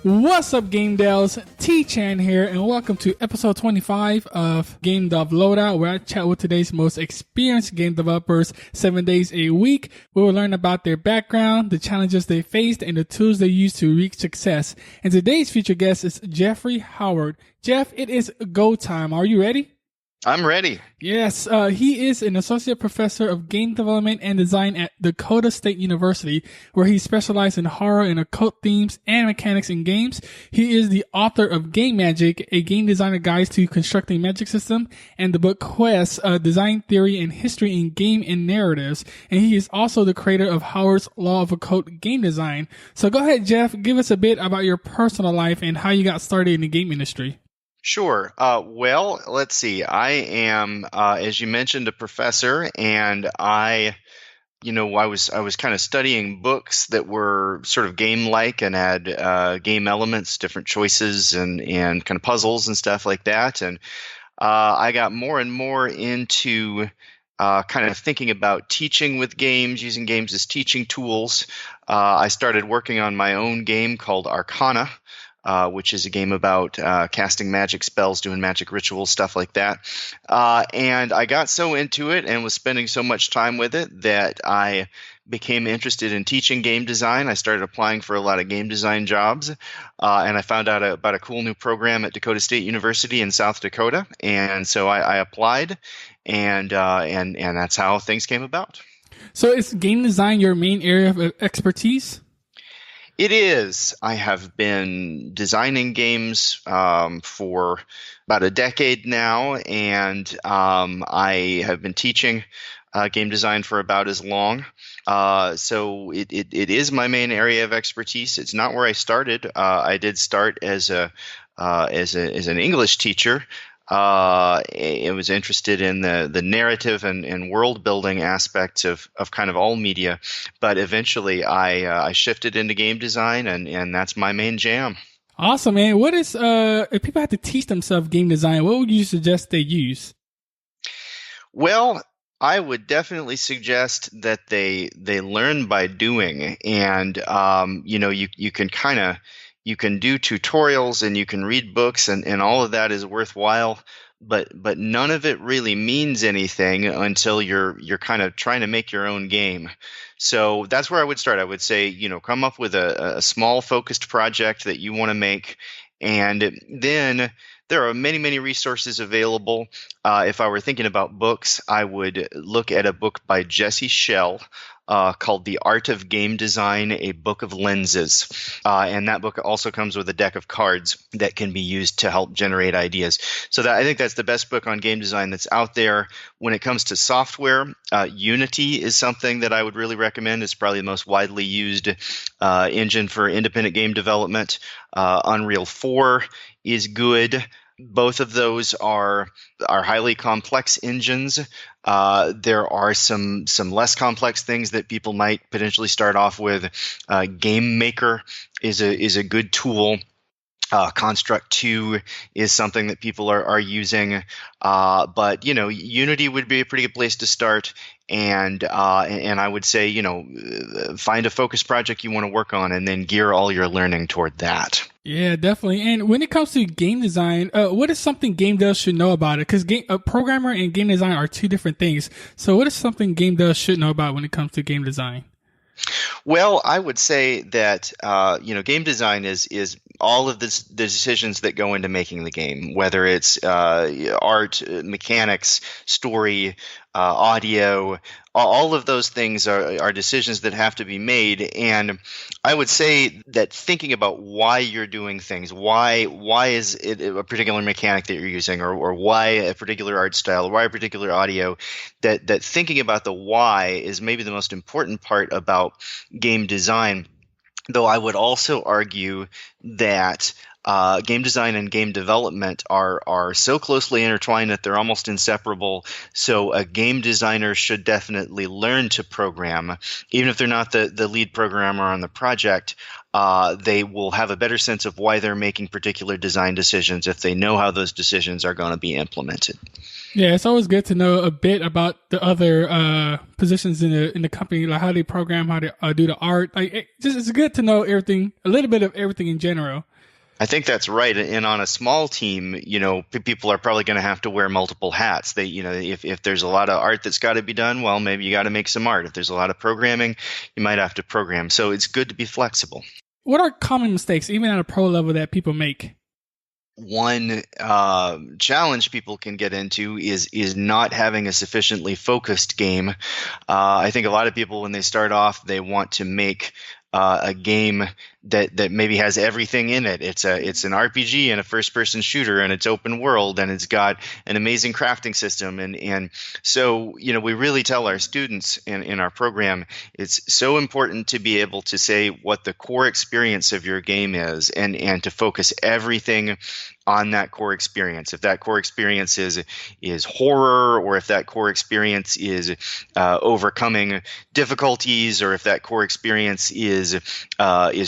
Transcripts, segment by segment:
What's up, Game Dells? T-Chan here, and welcome to episode 25 of Game Dev Loadout, where I chat with today's most experienced game developers 7 days a week. We will learn about their background, the challenges they faced, and the tools they use to reach success. And today's featured guest is Jeffrey Howard. Jeff, it is go time. Are you ready? I'm ready. Yes, he is an associate professor of game development and design at Dakota State University, where he specializes in horror and occult themes and mechanics in games. He is the author of Game Magic, a game designer guide to constructing magic system, and the book Quest, Design Theory and History in Game and Narratives. And he is also the creator of Howard's Law of Occult Game Design. So go ahead, Jeff, give us a bit about your personal life and how you got started in the game industry. Sure. Well, let's see. I am, as you mentioned, a professor, and I was kind of studying books that were sort of game-like and had game elements, different choices, and kind of puzzles and stuff like that. And I got more and more into kind of thinking about teaching with games, using games as teaching tools. I started working on my own game called Arcana, which is a game about casting magic spells, doing magic rituals, stuff like that. And I got so into it and was spending so much time with it that I became interested in teaching game design. I started applying for a lot of game design jobs, and I found out about a cool new program at Dakota State University in South Dakota. And so I applied, and that's how things came about. So is game design your main area of expertise? It is. I have been designing games for about a decade now, and I have been teaching game design for about as long. So it is my main area of expertise. It's not where I started. I did start as an English teacher. I was interested in the narrative and world building aspects of kind of all media, but eventually I shifted into game design, and that's my main jam. Awesome, man. What is if people had to teach themselves game design, what would you suggest they use? Well, I would definitely suggest that they learn by doing, and you can do tutorials and you can read books, and all of that is worthwhile, but none of it really means anything until you're kind of trying to make your own game. So that's where I would start. I would say, come up with a small focused project that you want to make, and then there are many, many resources available. If I were thinking about books, I would look at a book by Jesse Schell called The Art of Game Design, A Book of Lenses. And that book also comes with a deck of cards that can be used to help generate ideas. So I think that's the best book on game design that's out there. When it comes to software, Unity is something that I would really recommend. It's probably the most widely used engine for independent game development. Unreal 4 is good. Both of those are highly complex engines. There are some less complex things that people might potentially start off with. Game Maker is a good tool. Construct 2 is something that people are using, but Unity would be a pretty good place to start. And I would say find a focus project you want to work on, and then gear all your learning toward that. Yeah, definitely. And when it comes to game design, what is something game devs should know about it? Because a programmer and game design are two different things. So what is something game devs should know about when it comes to game design? Well, I would say that game design is all of the decisions that go into making the game, whether it's art, mechanics, story, audio. All of those things are decisions that have to be made. And I would say that thinking about why you're doing things, why is it a particular mechanic that you're using, or why a particular art style, or why a particular audio, that thinking about the why is maybe the most important part about game design. Though I would also argue that game design and game development are so closely intertwined that they're almost inseparable. So a game designer should definitely learn to program. Even if they're not the lead programmer on the project, they will have a better sense of why they're making particular design decisions if they know how those decisions are going to be implemented. Yeah, it's always good to know a bit about the other positions in the company, like how they program, how they do the art. Like it's good to know everything, a little bit of everything in general. I think that's right. And on a small team, people are probably going to have to wear multiple hats. If there's a lot of art that's got to be done, well, maybe you got to make some art. If there's a lot of programming, you might have to program. So it's good to be flexible. What are common mistakes, even at a pro level, that people make? One challenge people can get into is not having a sufficiently focused game. I think a lot of people, when they start off, they want to make a game that maybe has everything in it. It's an RPG and a first person shooter, and it's open world, and it's got an amazing crafting system, and so we really tell our students in our program it's so important to be able to say what the core experience of your game is, and to focus everything on that core experience. If that core experience is horror, or if that core experience is overcoming difficulties, or if that core experience is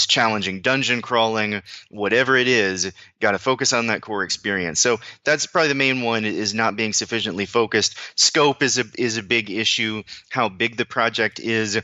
challenging dungeon crawling, whatever it is, got to focus on that core experience. So that's probably the main one, is not being sufficiently focused. Scope is a big issue. How big the project is.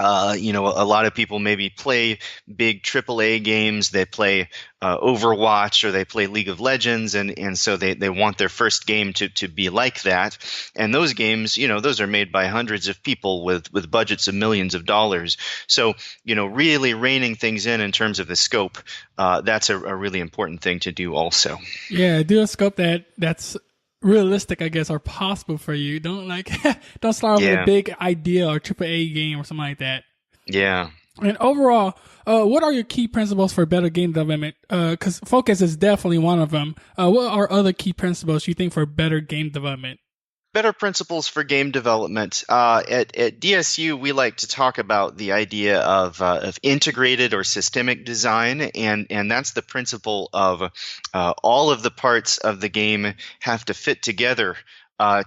A lot of people maybe play big AAA games. They play Overwatch, or they play League of Legends, and so they want their first game to be like that. And those games, those are made by hundreds of people with budgets of millions of dollars. So, really reining things in terms of the scope, that's a really important thing to do also. Yeah, do a scope that's realistic, I guess, or possible for you. Don't don't start off with a big idea or AAA game or something like that. Yeah. And overall, what are your key principles for better game development? Because focus is definitely one of them. What are other key principles you think for better game development? Better principles for game development. At DSU, we like to talk about the idea of integrated or systemic design, and that's the principle of all of the parts of the game have to fit together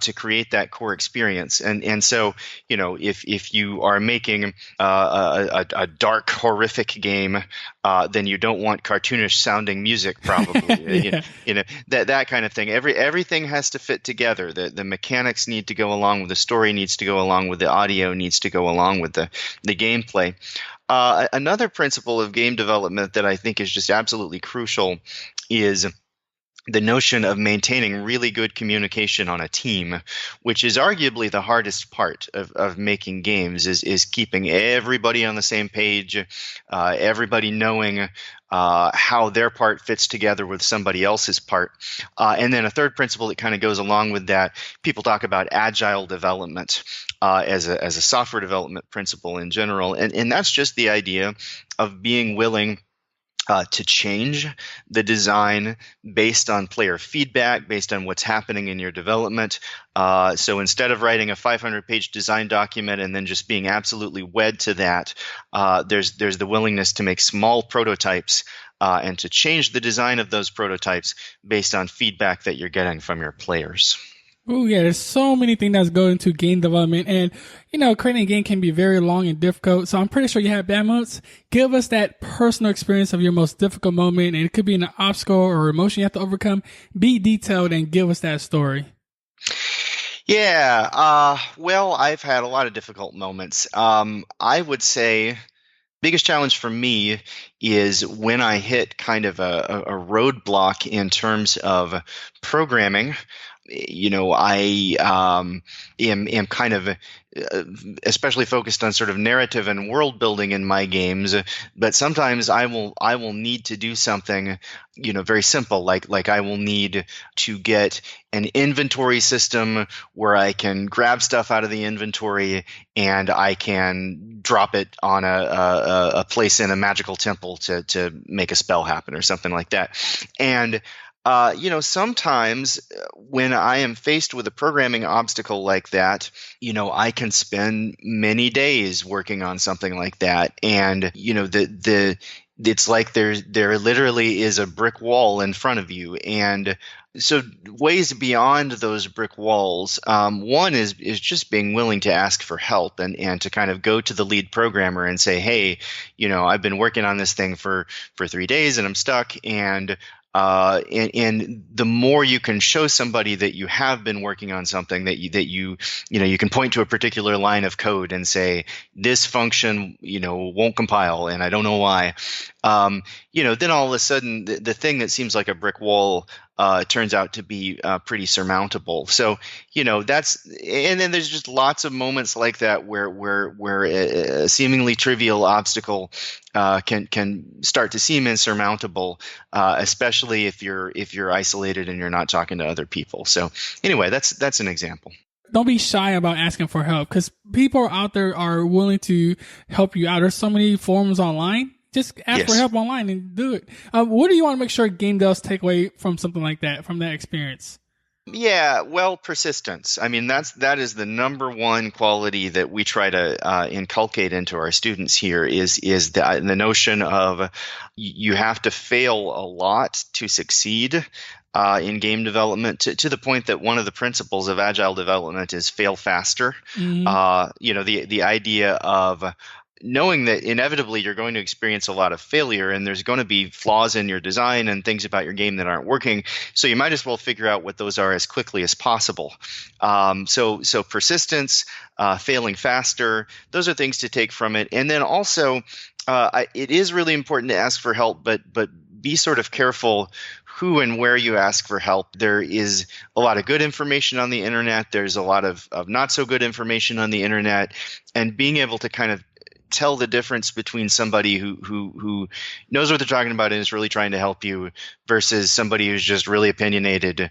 to create that core experience. And so, if you are making a dark, horrific game, then you don't want cartoonish sounding music, probably. Yeah. That kind of thing. Everything has to fit together. The mechanics need to go along with the story, needs to go along with the audio, needs to go along with the gameplay. Another principle of game development that I think is just absolutely crucial is the notion of maintaining really good communication on a team, which is arguably the hardest part of making games, is keeping everybody on the same page, everybody knowing how their part fits together with somebody else's part. And then a third principle that kind of goes along with that, people talk about agile development as a software development principle in general. And that's just the idea of being willing to change the design based on player feedback, based on what's happening in your development. So instead of writing a 500-page design document and then just being absolutely wed to that, there's the willingness to make small prototypes and to change the design of those prototypes based on feedback that you're getting from your players. Oh yeah, there's so many things that go into game development, and creating a game can be very long and difficult. So I'm pretty sure you have bad moments. Give us that personal experience of your most difficult moment, and it could be an obstacle or emotion you have to overcome. Be detailed and give us that story. Yeah, well, I've had a lot of difficult moments. I would say biggest challenge for me is when I hit kind of a roadblock in terms of programming. I am kind of especially focused on sort of narrative and world building in my games, but sometimes I will need to do something, very simple, like I will need to get an inventory system where I can grab stuff out of the inventory and I can drop it on a place in a magical temple to make a spell happen or something like that. And sometimes when I am faced with a programming obstacle like that, I can spend many days working on something like that. And, it's like there literally is a brick wall in front of you. And so ways beyond those brick walls, one is just being willing to ask for help and to kind of go to the lead programmer and say, hey, I've been working on this thing for 3 days and I'm stuck. And the more you can show somebody that you have been working on something, that you can point to a particular line of code and say, this function, won't compile and I don't know why. then all of a sudden the thing that seems like a brick wall turns out to be pretty surmountable. So, and then there's just lots of moments like that where a seemingly trivial obstacle can start to seem insurmountable, especially if you're isolated and you're not talking to other people. So anyway, that's an example. Don't be shy about asking for help, because people out there are willing to help you out. There's so many forums online. Just ask for help online and do it. What do you want to make sure game devs take away from something like that, from that experience? Yeah, well, persistence. I mean, that is the number one quality that we try to inculcate into our students here is the notion of you have to fail a lot to succeed in game development, to the point that one of the principles of agile development is fail faster. Mm-hmm. The idea of knowing that inevitably you're going to experience a lot of failure and there's going to be flaws in your design and things about your game that aren't working. So you might as well figure out what those are as quickly as possible. So persistence, failing faster, those are things to take from it. And then also, it is really important to ask for help, but be sort of careful who and where you ask for help. There is a lot of good information on the internet. There's a lot of not so good information on the internet, and being able to kind of tell the difference between somebody who knows what they're talking about and is really trying to help you versus somebody who's just really opinionated,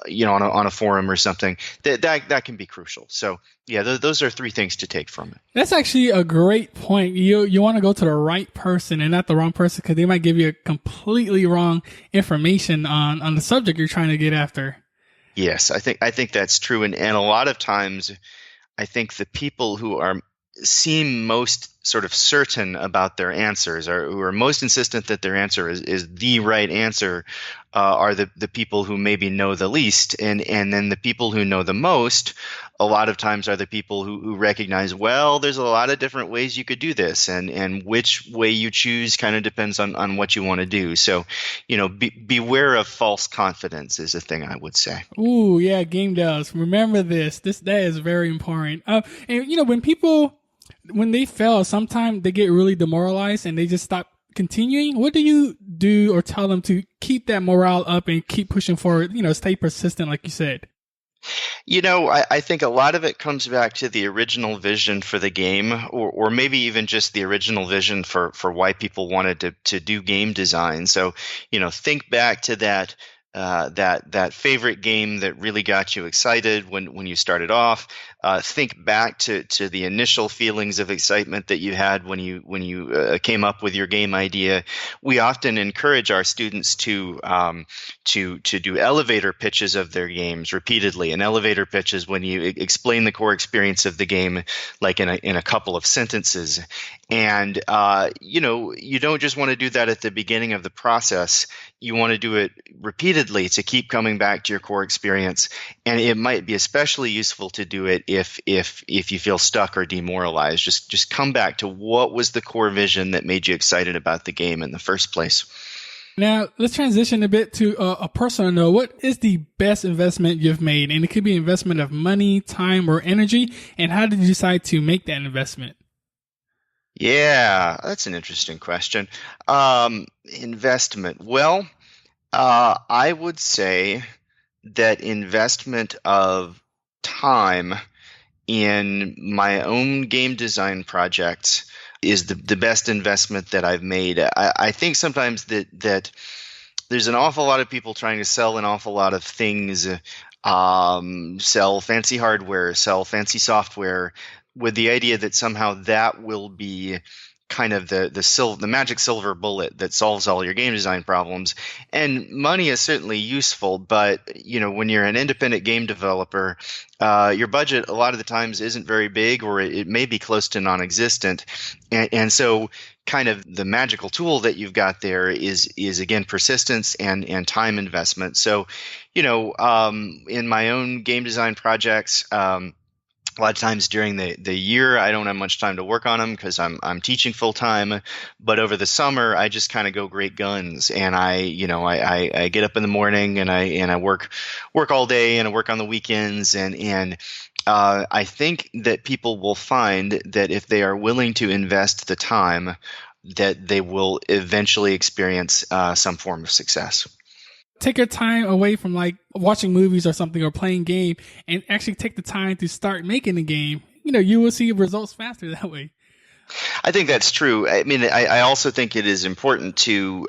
on a forum or something. That can be crucial. So yeah, those are three things to take from it. That's actually a great point. You want to go to the right person and not the wrong person, because they might give you completely wrong information on the subject you're trying to get after. Yes, I think that's true, and a lot of times, I think the people who seem most sort of certain about their answers, or who are most insistent that their answer is the right answer, are the people who maybe know the least, and then the people who know the most a lot of times are the people who recognize, well, there's a lot of different ways you could do this, and which way you choose kind of depends on what you want to do. So, beware of false confidence is a thing I would say. Ooh, yeah, game devs, remember this. That is very important. And when people, when they fail, sometimes they get really demoralized and they just stop continuing. What do you do or tell them to keep that morale up and keep pushing forward, stay persistent, like you said? I think a lot of it comes back to the original vision for the game, or maybe even just the original vision for why people wanted to do game design. So, think back to that favorite game that really got you excited when you started off. Think back to the initial feelings of excitement that you had when you came up with your game idea. We often encourage our students to do elevator pitches of their games repeatedly. An elevator pitch is when you explain the core experience of the game, like in a couple of sentences. And you don't just want to do that at the beginning of the process. You want to do it repeatedly to keep coming back to your core experience. And it might be especially useful to do it if you feel stuck or demoralized. Just come back to what was the core vision that made you excited about the game in the first place. Now, let's transition a bit to a personal note. What is the best investment you've made? And it could be investment of money, time, or energy. And how did you decide to make that investment? Yeah, that's an interesting question. Investment. Well, I would say that investment of time in my own game design projects is the best investment that I've made. I think sometimes that there's an awful lot of people trying to sell an awful lot of things, sell fancy hardware, sell fancy software, with the idea that somehow that will be kind of the magic silver bullet that solves all your game design problems. And money is certainly useful, but when you're an independent game developer, your budget a lot of the times isn't very big, or it may be close to non-existent. And so kind of the magical tool that you've got there is again persistence and time investment. So, in my own game design projects, a lot of times during the year, I don't have much time to work on them because I'm teaching full time. But over the summer, I just kind of go great guns, and I get up in the morning and I work all day, and I work on the weekends, and I think that people will find that if they are willing to invest the time, that they will eventually experience some form of success. Take your time away from like watching movies or something or playing game and actually take the time to start making the game. You will see results faster that way. I think that's true. I mean, I also think it is important to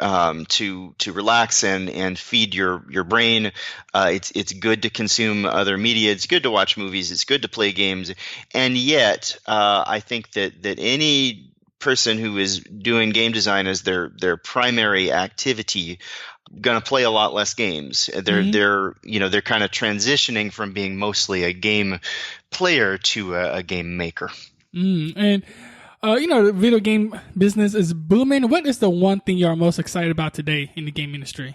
relax and feed your brain. It's good to consume other media. It's good to watch movies. It's good to play games. And yet, I think that any person who is doing game design as their primary activity going to play a lot less games. They're kind of transitioning from being mostly a game player to a game maker. And the video game business is booming. What is the one thing you're most excited about today in the game industry?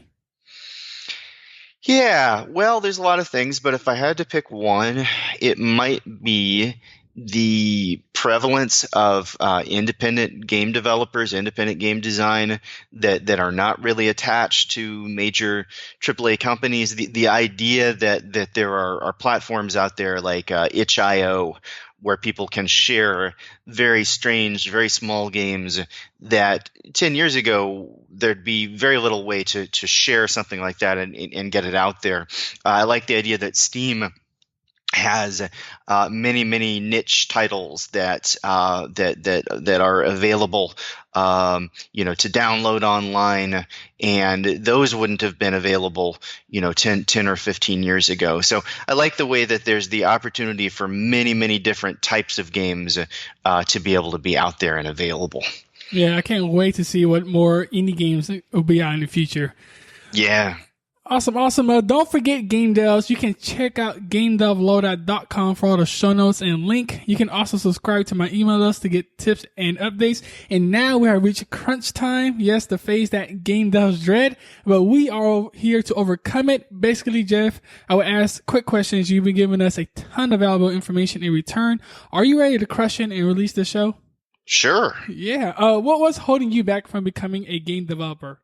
Yeah, well, there's a lot of things, but if I had to pick one, it might be the prevalence of independent game developers, independent game design that are not really attached to major AAA companies. The idea that there are platforms out there like itch.io where people can share very strange, very small games that 10 years ago there'd be very little way to share something like that and get it out there. I like the idea that Steam has many niche titles that are available to download online, and those wouldn't have been available 10 or 15 years ago. So I like the way that there's the opportunity for many different types of games to be able to be out there and available. Yeah, I can't wait to see what more indie games will be out in the future. Yeah. Awesome. Don't forget Game Devs. You can check out GameDevLoadout.com for all the show notes and link. You can also subscribe to my email list to get tips and updates. And now we have reached crunch time. Yes, the phase that Game Devs dread, but we are here to overcome it. Basically, Jeff, I will ask quick questions. You've been giving us a ton of valuable information in return. Are you ready to crush it and release the show? Sure. Yeah. What was holding you back from becoming a game developer?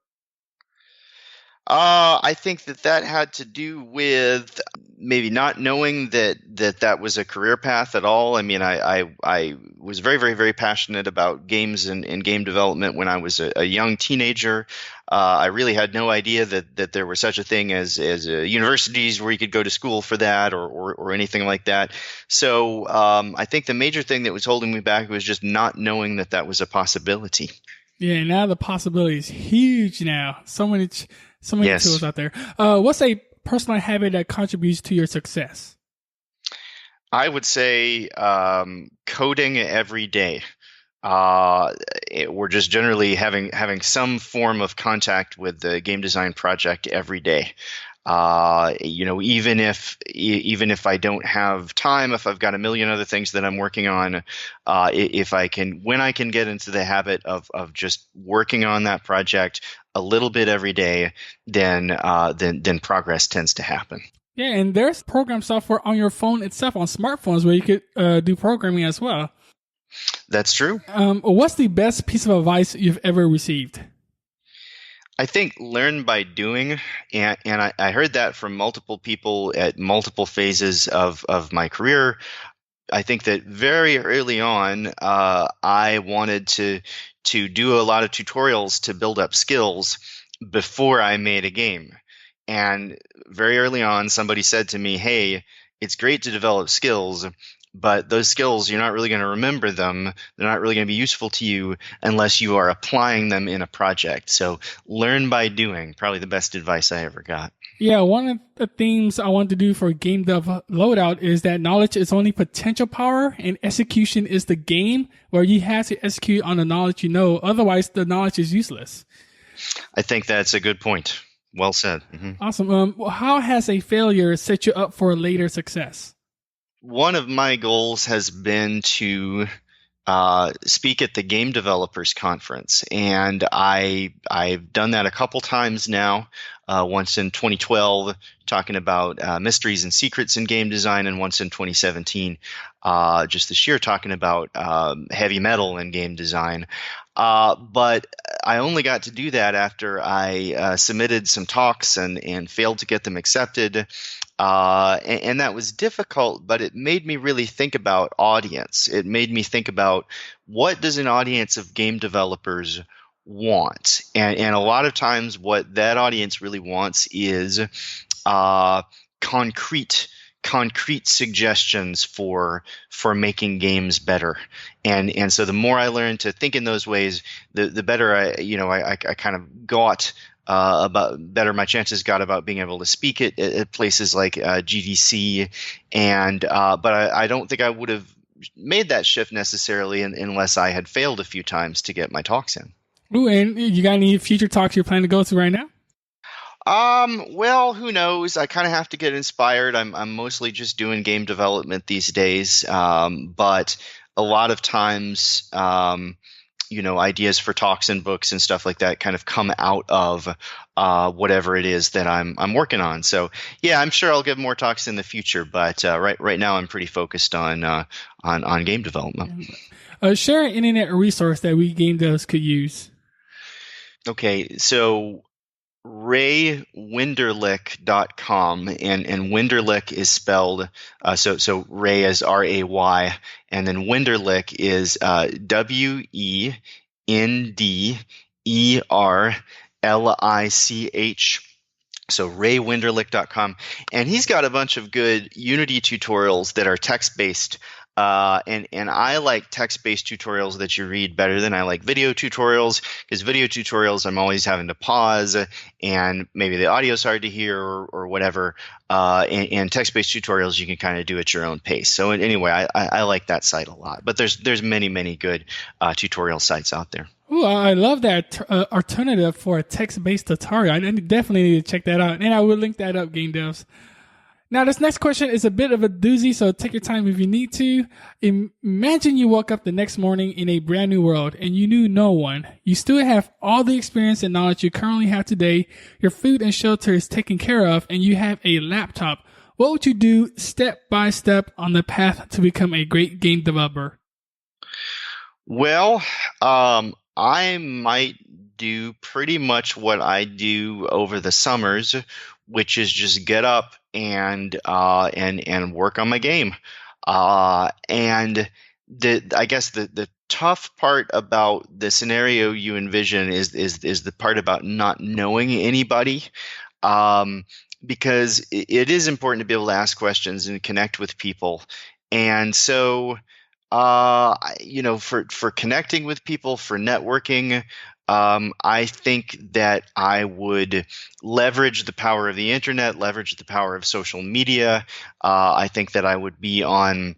I think that had to do with maybe not knowing that was a career path at all. I mean, I was very passionate about games and game development when I was a young teenager. I really had no idea that there was such a thing as universities where you could go to school for that or anything like that. So I think the major thing that was holding me back was just not knowing that was a possibility. Yeah, now the possibility is huge now. So many yes. tools out there. What's a personal habit that contributes to your success? I would say coding every day. We're just generally having some form of contact with the game design project every day. Even if I don't have time, if I've got a million other things that I'm working on, when I can get into the habit of just working on that project a little bit every day, then progress tends to happen. Yeah, and there's program software on your phone itself, on smartphones, where you could do programming as well. That's true. What's the best piece of advice you've ever received? I think learn by doing, and I heard that from multiple people at multiple phases of my career. I think that very early on, I wanted to do a lot of tutorials to build up skills before I made a game. And very early on, somebody said to me, hey, it's great to develop skills, but those skills, you're not really going to remember them. They're not really going to be useful to you unless you are applying them in a project. So learn by doing, probably the best advice I ever got. Yeah, one of the things I want to do for Game Dev Loadout is that knowledge is only potential power and execution is the game, where you have to execute on the knowledge you know. Otherwise, the knowledge is useless. I think that's a good point. Well said. Mm-hmm. Awesome. How has a failure set you up for later success? One of my goals has been to speak at the Game Developers Conference, and I've done that a couple times now. Once in 2012, talking about mysteries and secrets in game design, and once in 2017, just this year, talking about heavy metal in game design. But I only got to do that after I submitted some talks and failed to get them accepted. And that was difficult, but it made me really think about audience. It made me think about what does an audience of game developers want, and a lot of times what that audience really wants is uh, concrete concrete suggestions for making games better. And so the more I learned to think in those ways, the better I kind of got about better my chances got about being able to speak at places like GDC. And but I don't think I would have made that shift necessarily unless I had failed a few times to get my talks in. Ooh, and you got any future talks you're planning to go to right now? Well, who knows? I kind of have to get inspired. I'm mostly just doing game development these days. But a lot of times, ideas for talks and books and stuff like that kind of come out of whatever it is that I'm working on. So yeah, I'm sure I'll give more talks in the future. But right now, I'm pretty focused on game development. Share an internet resource that we game devs could use. Okay, so raywinderlich.com, and Winderlich is spelled so Ray is Ray, and then Winderlich is WenderLich. So raywinderlich.com, and he's got a bunch of good Unity tutorials that are text-based. And I like text-based tutorials that you read better than I like video tutorials, because video tutorials I'm always having to pause and maybe the audio's hard to hear or whatever. And text-based tutorials you can kind of do at your own pace. So anyway, I like that site a lot. But there's many good tutorial sites out there. Ooh, I love that alternative for a text-based tutorial. I definitely need to check that out. And I will link that up, game devs. Now, this next question is a bit of a doozy, so take your time if you need to. Imagine you woke up the next morning in a brand new world and you knew no one. You still have all the experience and knowledge you currently have today. Your food and shelter is taken care of, and you have a laptop. What would you do step by step on the path to become a great game developer? Well, I might do pretty much what I do over the summers, which is just get up and work on my game. And I guess the tough part about the scenario you envision is the part about not knowing anybody. Because it is important to be able to ask questions and connect with people. And so, for connecting with people, for networking, I think that I would leverage the power of the internet, leverage the power of social media. I think that I would be on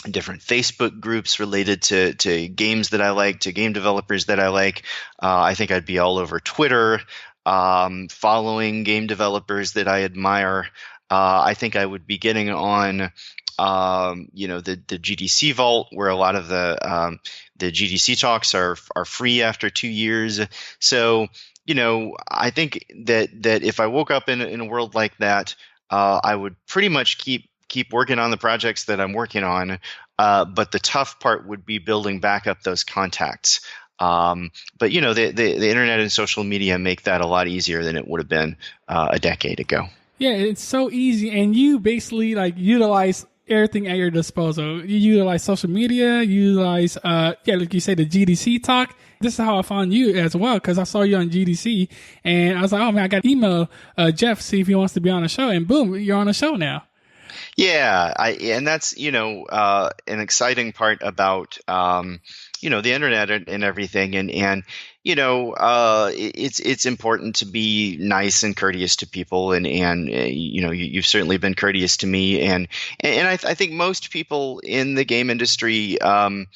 different Facebook groups related to games that I like, to game developers that I like. I think I'd be all over Twitter, following game developers that I admire. I think I would be getting on the GDC Vault, where a lot of the GDC talks are free after 2 years. So, I think that if I woke up in a world like that, I would pretty much keep working on the projects that I'm working on. But the tough part would be building back up those contacts. But the internet and social media make that a lot easier than it would have been a decade ago. Yeah, it's so easy, and you basically utilize everything at your disposal. You utilize social media, you utilize, like you say, the GDC talk. This is how I found you as well, because I saw you on GDC, and I was like, oh man, I got to email Jeff, see if he wants to be on the show, and boom, you're on the show now. Yeah, and that's an exciting part about the internet and everything, and it's important to be nice and courteous to people, and you've certainly been courteous to me, and I think most people in the game industry are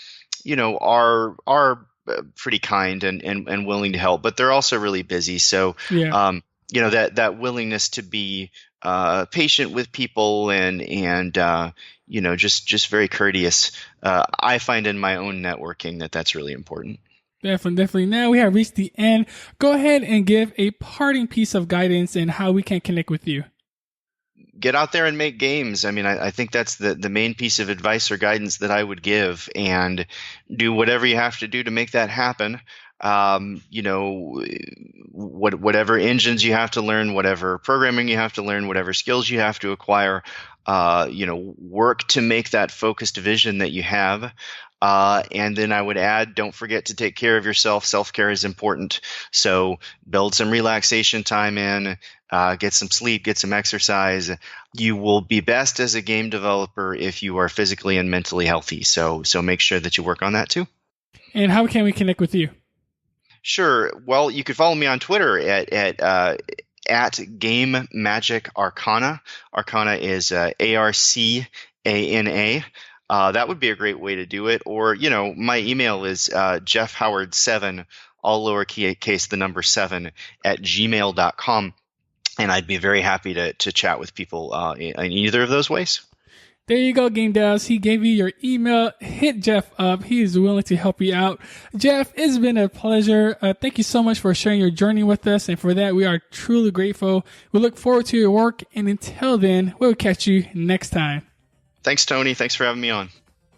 pretty kind and willing to help, but they're also really busy. So yeah. That willingness to be patient with people and just very courteous. I find in my own networking that's really important. Definitely. Now we have reached the end. Go ahead and give a parting piece of guidance and how we can connect with you. get out there and make games. I mean, I think that's the main piece of advice or guidance that I would give, and do whatever you have to do to make that happen. Whatever engines you have to learn, whatever programming you have to learn, whatever skills you have to acquire, work to make that focused vision that you have. And then I would add, don't forget to take care of yourself. Self-care is important. So build some relaxation time in, get some sleep, get some exercise. You will be best as a game developer if you are physically and mentally healthy. So make sure that you work on that too. And how can we connect with you? Sure. Well, you could follow me on Twitter at Game Magic Arcana. Arcana is Arcana. That would be a great way to do it. Or, my email is jeffhoward7, all lowercase, the number 7, at gmail.com. And I'd be very happy to chat with people in either of those ways. There you go, Game Devs. He gave you your email. Hit Jeff up. He is willing to help you out. Jeff, it's been a pleasure. Thank you so much for sharing your journey with us. And for that, we are truly grateful. We look forward to your work. And until then, we'll catch you next time. Thanks, Tony. Thanks for having me on.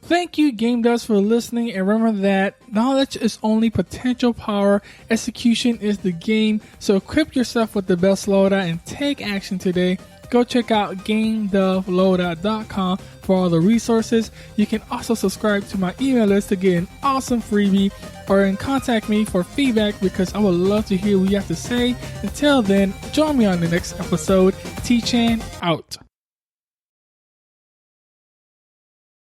Thank you, Game Devs, for listening. And remember that knowledge is only potential power. Execution is the game. So equip yourself with the best loadout and take action today. Go check out GameDevLoadout.com for all the resources. You can also subscribe to my email list to get an awesome freebie, or contact me for feedback, because I would love to hear what you have to say. Until then, join me on the next episode. T-Chan out.